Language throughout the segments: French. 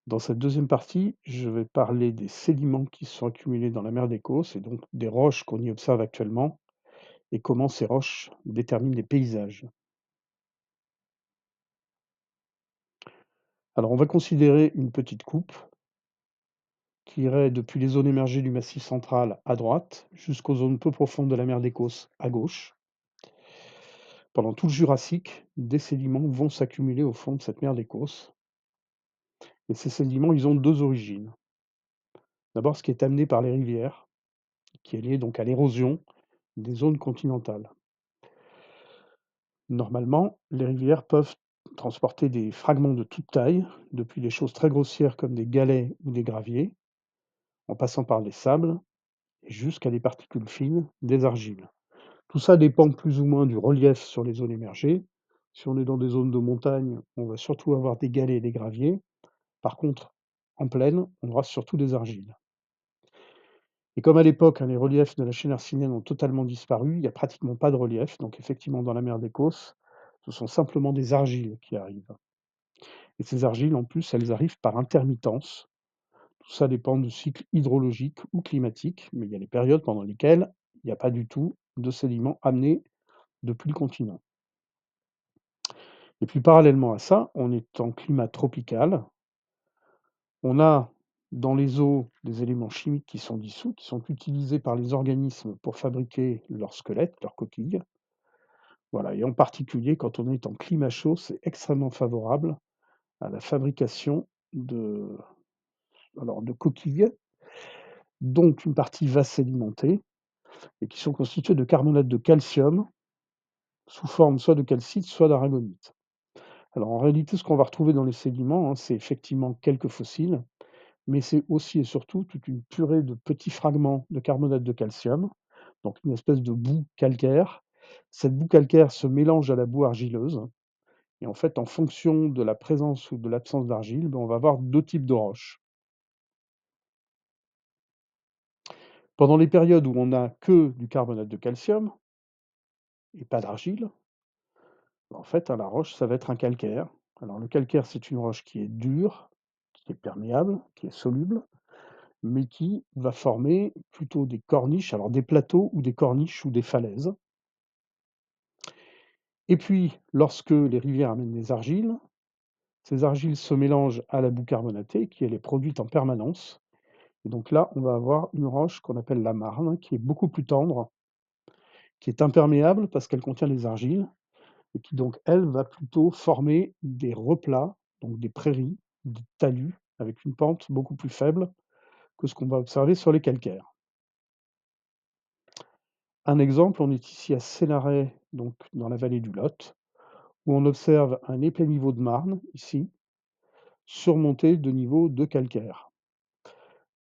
Dans cette deuxième partie, je vais parler des sédiments qui sont accumulés dans la mer d'Écosse et donc des roches qu'on y observe actuellement et comment ces roches déterminent les paysages. Alors, on va considérer une petite coupe qui irait depuis les zones émergées du Massif central à droite jusqu'aux zones peu profondes de la mer d'Écosse à gauche. Pendant tout le Jurassique, des sédiments vont s'accumuler au fond de cette mer d'Écosse. Et ces sédiments, ils ont deux origines. D'abord, ce qui est amené par les rivières, qui est lié donc à l'érosion des zones continentales. Normalement, les rivières peuvent transporter des fragments de toute taille, depuis des choses très grossières comme des galets ou des graviers, en passant par les sables, et jusqu'à des particules fines, des argiles. Tout ça dépend plus ou moins du relief sur les zones émergées. Si on est dans des zones de montagne, on va surtout avoir des galets et des graviers. Par contre, en plaine, on aura surtout des argiles. Et comme à l'époque, hein, les reliefs de la chaîne hercynienne ont totalement disparu, il n'y a pratiquement pas de relief. Donc effectivement, dans la mer d'Écosse, ce sont simplement des argiles qui arrivent. Et ces argiles, en plus, elles arrivent par intermittence. Tout ça dépend du cycle hydrologique ou climatique, mais il y a des périodes pendant lesquelles il n'y a pas du tout de sédiments amenés depuis le continent. Et puis parallèlement à ça, on est en climat tropical. On a dans les eaux des éléments chimiques qui sont dissous, qui sont utilisés par les organismes pour fabriquer leur squelette, leur coquille. Voilà, et en particulier, quand on est en climat chaud, c'est extrêmement favorable à la fabrication de coquilles, dont une partie va sédimenter et qui sont constituées de carbonate de calcium sous forme soit de calcite, soit d'aragonite. Alors en réalité, ce qu'on va retrouver dans les sédiments, hein, c'est effectivement quelques fossiles, mais c'est aussi et surtout toute une purée de petits fragments de carbonate de calcium, donc une espèce de boue calcaire. Cette boue calcaire se mélange à la boue argileuse, et en fait, en fonction de la présence ou de l'absence d'argile, ben, on va avoir deux types de roches. Pendant les périodes où on n'a que du carbonate de calcium et pas d'argile, en fait, hein, la roche, ça va être un calcaire. Alors le calcaire, c'est une roche qui est dure, qui est perméable, qui est soluble, mais qui va former plutôt des corniches, alors des plateaux ou des corniches ou des falaises. Et puis, lorsque les rivières amènent des argiles, ces argiles se mélangent à la boue carbonatée, qui elle est produite en permanence. Et donc là, on va avoir une roche qu'on appelle la marne, qui est beaucoup plus tendre, qui est imperméable parce qu'elle contient des argiles, et qui donc, elle, va plutôt former des replats, donc des prairies, des talus, avec une pente beaucoup plus faible que ce qu'on va observer sur les calcaires. Un exemple, on est ici à Sénarey, donc dans la vallée du Lot, où on observe un épais niveau de marne, ici, surmonté de niveaux de calcaire.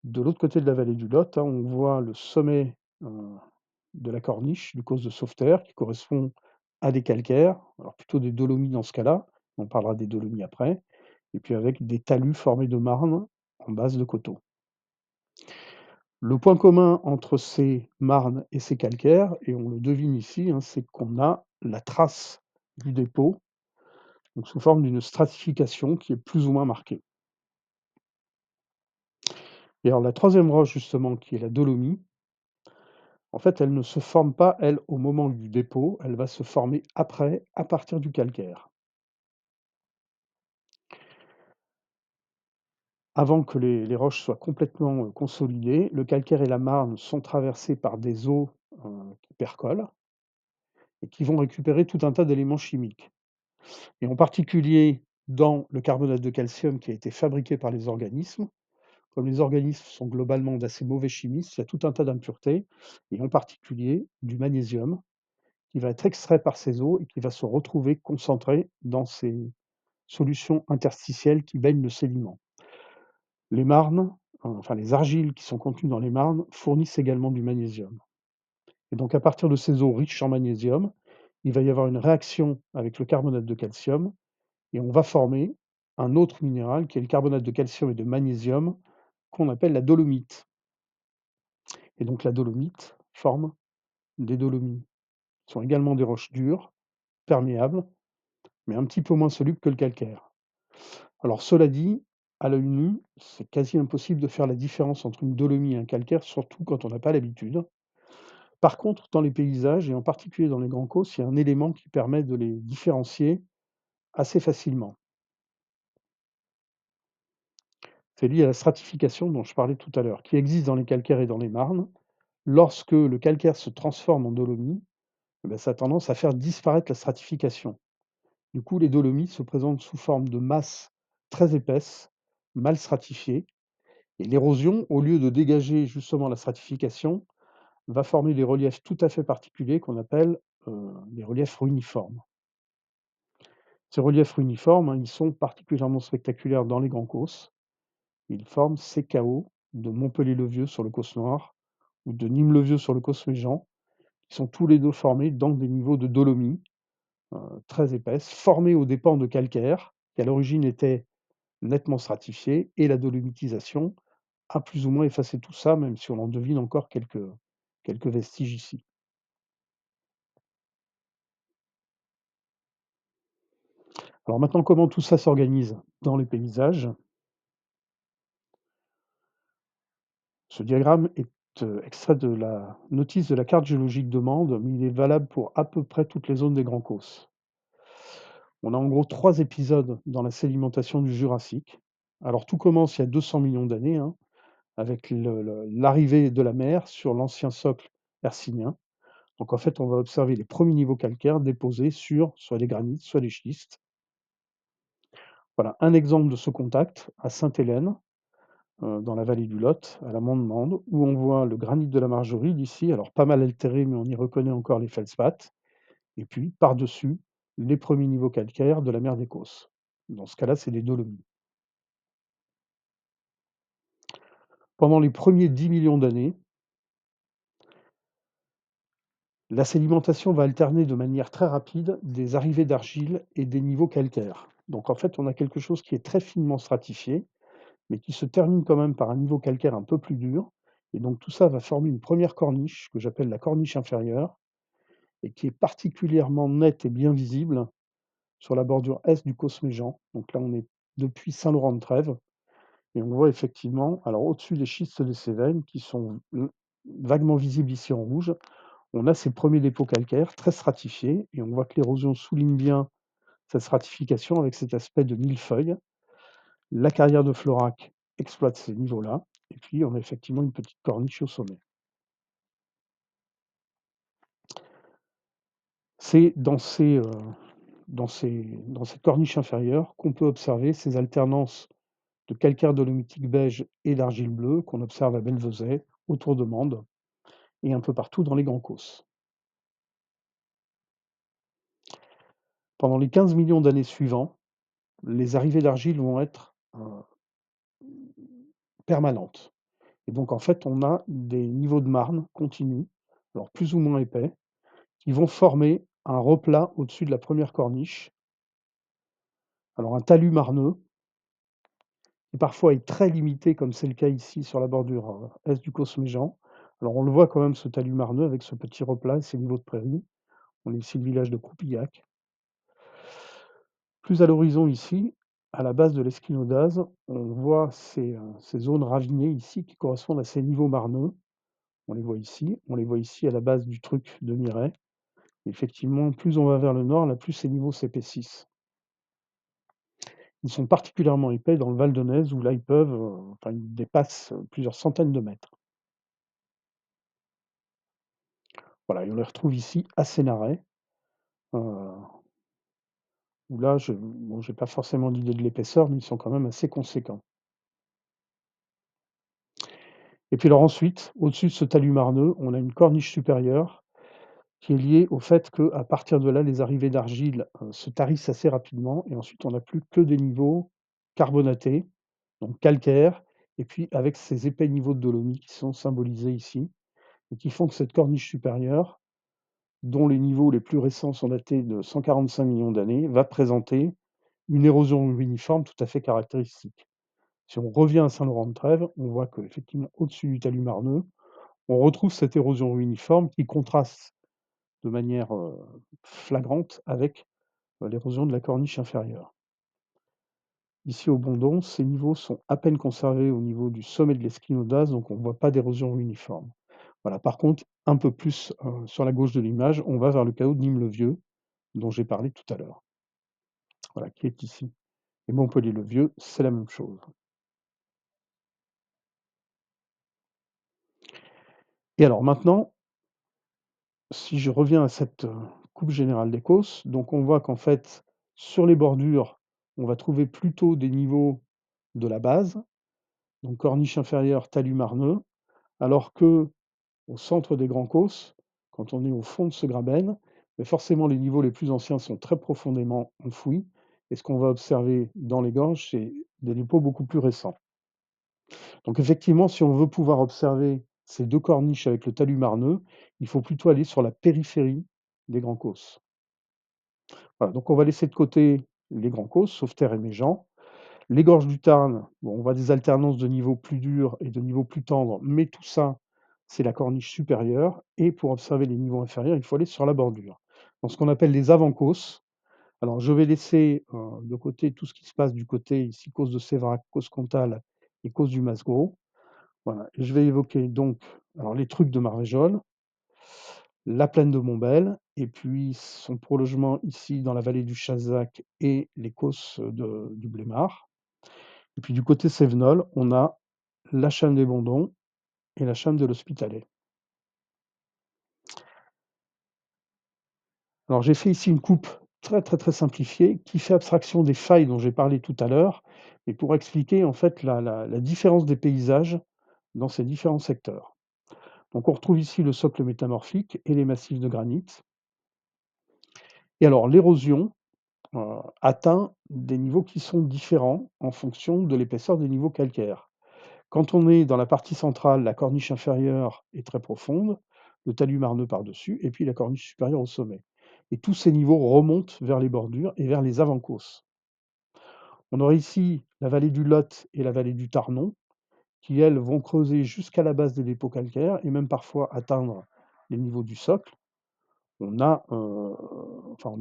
De l'autre côté de la vallée du Lot, hein, on voit le sommet de la corniche du causse de Sauveterre qui correspond à des calcaires, alors plutôt des dolomies dans ce cas-là, on parlera des dolomies après, et puis avec des talus formés de marne en base de coteaux. Le point commun entre ces marnes et ces calcaires, et on le devine ici, hein, c'est qu'on a la trace du dépôt, donc sous forme d'une stratification qui est plus ou moins marquée. Et alors la troisième roche justement, qui est la dolomie, en fait, elle ne se forme pas, elle, au moment du dépôt, elle va se former après, à partir du calcaire. Avant que les roches soient complètement consolidées, le calcaire et la marne sont traversés par des eaux qui percolent et qui vont récupérer tout un tas d'éléments chimiques. Et en particulier dans le carbonate de calcium qui a été fabriqué par les organismes. Comme les organismes sont globalement d'assez mauvais chimistes, il y a tout un tas d'impuretés, et en particulier du magnésium, qui va être extrait par ces eaux et qui va se retrouver concentré dans ces solutions interstitielles qui baignent le sédiment. Les marnes, enfin les argiles qui sont contenues dans les marnes, fournissent également du magnésium. Et donc à partir de ces eaux riches en magnésium, il va y avoir une réaction avec le carbonate de calcium et on va former un autre minéral qui est le carbonate de calcium et de magnésium qu'on appelle la dolomite. Et donc la dolomite forme des dolomies, qui sont également des roches dures, perméables, mais un petit peu moins solubles que le calcaire. Alors cela dit, À l'œil nu, c'est quasi impossible de faire la différence entre une dolomie et un calcaire, surtout quand on n'a pas l'habitude. Par contre, dans les paysages et en particulier dans les grands causses, il y a un élément qui permet de les différencier assez facilement. C'est lié à la stratification dont je parlais tout à l'heure, qui existe dans les calcaires et dans les marnes. Lorsque le calcaire se transforme en dolomie, eh ben, ça a tendance à faire disparaître la stratification. Du coup, les dolomies se présentent sous forme de masses très épaisses, mal stratifiées, et l'érosion, au lieu de dégager justement la stratification, va former des reliefs tout à fait particuliers qu'on appelle des reliefs ruiniformes. Ces reliefs ruiniformes, hein, ils sont particulièrement spectaculaires dans les grands causses. Ils forment ces chaos de Montpellier-le-Vieux sur le Causse noir ou de Nîmes-le-Vieux sur le Causse méjean, qui sont tous les deux formés dans des niveaux de dolomie très épaisses, formés aux dépens de calcaire, qui à l'origine étaient nettement stratifiés, et la dolomitisation a plus ou moins effacé tout ça, même si on en devine encore quelques vestiges ici. Alors maintenant, comment tout ça s'organise dans les paysages? Ce diagramme est extrait de la notice de la carte géologique de Mende, mais il est valable pour à peu près toutes les zones des Grands Causses. On a en gros 3 épisodes dans la sédimentation du Jurassique. Alors tout commence il y a 200 millions d'années, hein, avec l'arrivée de la mer sur l'ancien socle hercynien. Donc en fait, on va observer les premiers niveaux calcaires déposés sur soit les granites, soit les schistes. Voilà un exemple de ce contact à Sainte-Hélène, dans la vallée du Lot, à la Mande-Mande, où on voit le granit de la Margeride ici, alors pas mal altéré, mais on y reconnaît encore les feldspaths. Et puis par-dessus, les premiers niveaux calcaires de la mer des Causses. Dans ce cas-là, c'est des dolomies. Pendant les premiers 10 millions d'années, la sédimentation va alterner de manière très rapide des arrivées d'argile et des niveaux calcaires. Donc en fait, on a quelque chose qui est très finement stratifié, mais qui se termine quand même par un niveau calcaire un peu plus dur. Et donc tout ça va former une première corniche que j'appelle la corniche inférieure et qui est particulièrement nette et bien visible sur la bordure est du Causse méjean. Donc là, on est depuis Saint-Laurent-de-Trèves et on voit effectivement, alors au-dessus des schistes des Cévennes qui sont vaguement visibles ici en rouge, on a ces premiers dépôts calcaires très stratifiés et on voit que l'érosion souligne bien cette stratification avec cet aspect de millefeuille. La carrière de Florac exploite ces niveaux-là et puis on a effectivement une petite corniche au sommet. C'est dans cette corniche inférieure qu'on peut observer ces alternances de calcaire dolomitique beige et d'argile bleue qu'on observe à Belvezet, autour de Mende et un peu partout dans les Grands Causses. Pendant les 15 millions d'années suivants, les arrivées d'argile vont être permanentes. Et donc en fait, on a des niveaux de marne continus, alors plus ou moins épais, qui vont former un replat au-dessus de la première corniche. Alors un talus marneux, qui parfois est très limité, comme c'est le cas ici sur la bordure est du Causse méjean. Alors on le voit quand même, ce talus marneux avec ce petit replat et ces niveaux de prairie. On est ici le village de Croupillac. Plus à l'horizon ici, à la base de l'Esquinodaz, on voit ces zones ravinées ici qui correspondent à ces niveaux marneux. On les voit ici à la base du truc de Miret. Effectivement, plus on va vers le nord, là, plus ces niveaux s'épaississent. Ils sont particulièrement épais dans le Val d'Eunez où là ils peuvent, enfin ils dépassent plusieurs centaines de mètres. Voilà, et on les retrouve ici à Sénarey, heu, où là j'ai pas forcément d'idée de l'épaisseur, mais ils sont quand même assez conséquents. Et puis alors ensuite, au-dessus de ce talus marneux, on a une corniche supérieure qui est liée au fait qu'à partir de là, les arrivées d'argile, se tarissent assez rapidement et ensuite on n'a plus que des niveaux carbonatés, donc calcaires et puis avec ces épais niveaux de dolomie qui sont symbolisés ici et qui font que cette corniche supérieure, dont les niveaux les plus récents sont datés de 145 millions d'années, va présenter une érosion uniforme tout à fait caractéristique. Si on revient à Saint-Laurent-de-Trèves, on voit qu'effectivement, au-dessus du talus marneux, on retrouve cette érosion uniforme qui contraste de manière flagrante avec l'érosion de la corniche inférieure. Ici au Bondon, ces niveaux sont à peine conservés au niveau du sommet de l'esquinodase, donc on ne voit pas d'érosion uniforme. Voilà, par contre, un peu plus sur la gauche de l'image, on va vers le chaos de Nîmes-le-Vieux, dont j'ai parlé tout à l'heure, voilà, qui est ici. Et Montpellier-le-Vieux, c'est la même chose. Et alors maintenant, si je reviens à cette coupe générale des causses, donc on voit qu'en fait, sur les bordures, on va trouver plutôt des niveaux de la base, donc corniche inférieure, talus marneux, alors que au centre des grands causses, quand on est au fond de ce graben, mais forcément les niveaux les plus anciens sont très profondément enfouis, et ce qu'on va observer dans les gorges, c'est des dépôts beaucoup plus récents. Donc effectivement, si on veut pouvoir observer ces deux corniches avec le talus marneux, il faut plutôt aller sur la périphérie des grands causses. Voilà, donc on va laisser de côté les grands causses, Sauveterre et Méjean. Les gorges du Tarn, bon, on voit des alternances de niveaux plus durs et de niveaux plus tendres, mais tout ça, c'est la corniche supérieure. Et pour observer les niveaux inférieurs, il faut aller sur la bordure. Dans ce qu'on appelle les avant-causses, alors je vais laisser de côté tout ce qui se passe du côté ici, cause de Séverac, cause Comtal et cause du Masgros. Voilà, et je vais évoquer donc alors les trucs de Marvejols, la plaine de Montbel, et puis son prolongement ici dans la vallée du Chazac et les causses du Blémard. Et puis du côté Cévenol, on a la chaîne des Bondons et la chaîne de l'Hospitalet. Alors j'ai fait ici une coupe très simplifiée qui fait abstraction des failles dont j'ai parlé tout à l'heure, et pour expliquer en fait la différence des paysages dans ces différents secteurs. Donc on retrouve ici le socle métamorphique et les massifs de granit. Et alors l'érosion atteint des niveaux qui sont différents en fonction de l'épaisseur des niveaux calcaires. Quand on est dans la partie centrale, la corniche inférieure est très profonde, le talus marneux par-dessus, et puis la corniche supérieure au sommet. Et tous ces niveaux remontent vers les bordures et vers les avant-causses. On aurait ici la vallée du Lot et la vallée du Tarnon, qui, elles, vont creuser jusqu'à la base des dépôts calcaires et même parfois atteindre les niveaux du socle. On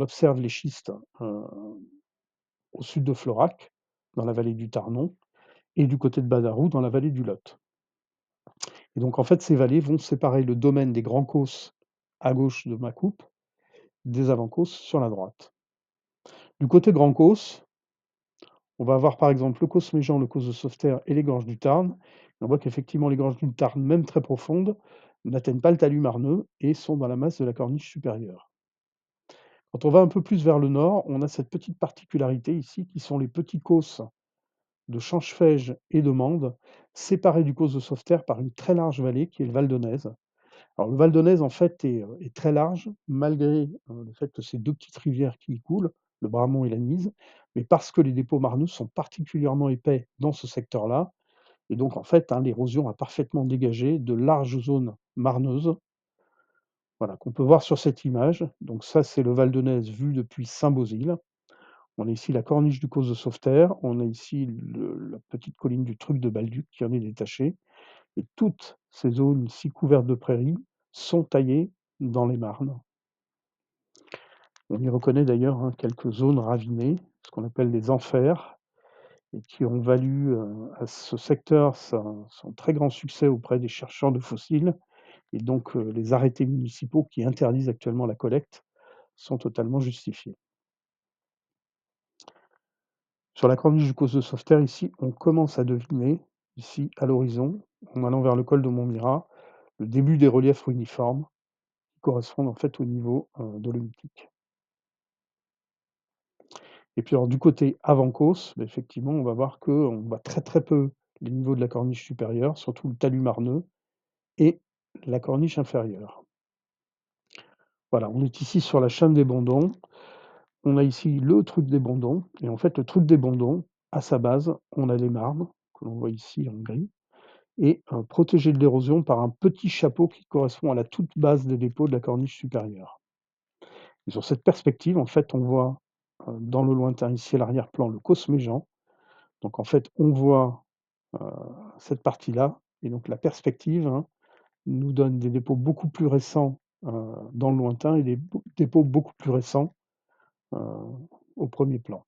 observe les schistes au sud de Florac, dans la vallée du Tarnon, et du côté de Badarou, dans la vallée du Lot. Et donc, en fait, ces vallées vont séparer le domaine des grands causses à gauche de ma coupe, des avant-causses sur la droite. Du côté grand causse, on va avoir par exemple le causse Méjean, le causse de Sauveterre et les gorges du Tarn. Et on voit qu'effectivement, les gorges du Tarn, même très profondes, n'atteignent pas le talus marneux et sont dans la masse de la corniche supérieure. Quand on va un peu plus vers le nord, on a cette petite particularité ici qui sont les petits causses de Chanchefège et de Mende, séparés du causse de Sauveterre par une très large vallée qui est le Val d'Aunaise. Alors le Val d'Aunaise en fait est très large, malgré le fait que c'est deux petites rivières qui y coulent, le Bramont et la Nise, mais parce que les dépôts marneux sont particulièrement épais dans ce secteur-là, et donc en fait l'érosion a parfaitement dégagé de larges zones marneuses, voilà, qu'on peut voir sur cette image. Donc ça c'est le Val d'Aunaise vu depuis Saint-Beauzile. On a ici la corniche du causse de Sauveterre, on a ici la petite colline du Truc de Balduc qui en est détachée, et toutes ces zones ici couvertes de prairies sont taillées dans les marnes. On y reconnaît d'ailleurs quelques zones ravinées, ce qu'on appelle les enfers, et qui ont valu à ce secteur son très grand succès auprès des chercheurs de fossiles. Et donc les arrêtés municipaux qui interdisent actuellement la collecte sont totalement justifiés. Sur la corniche du causse de Sauveterre, ici, on commence à deviner, ici à l'horizon, en allant vers le col de Montmirail, le début des reliefs uniformes qui correspondent en fait au niveau dolomitique. Et puis alors du côté avant Causse, effectivement, on va voir qu'on voit très peu les niveaux de la corniche supérieure, surtout le talus marneux et la corniche inférieure. Voilà, on est ici sur la chaîne des Bondons. On a ici le truc des Bondons, et en fait le truc des Bondons, à sa base, on a des marnes, que l'on voit ici en gris, et protégé de l'érosion par un petit chapeau qui correspond à la toute base des dépôts de la corniche supérieure. Et sur cette perspective, en fait, on voit dans le lointain, ici à l'arrière-plan, le causse Méjean. Donc en fait, on voit cette partie-là, et donc la perspective nous donne des dépôts beaucoup plus récents dans le lointain et des dépôts beaucoup plus récents au premier plan.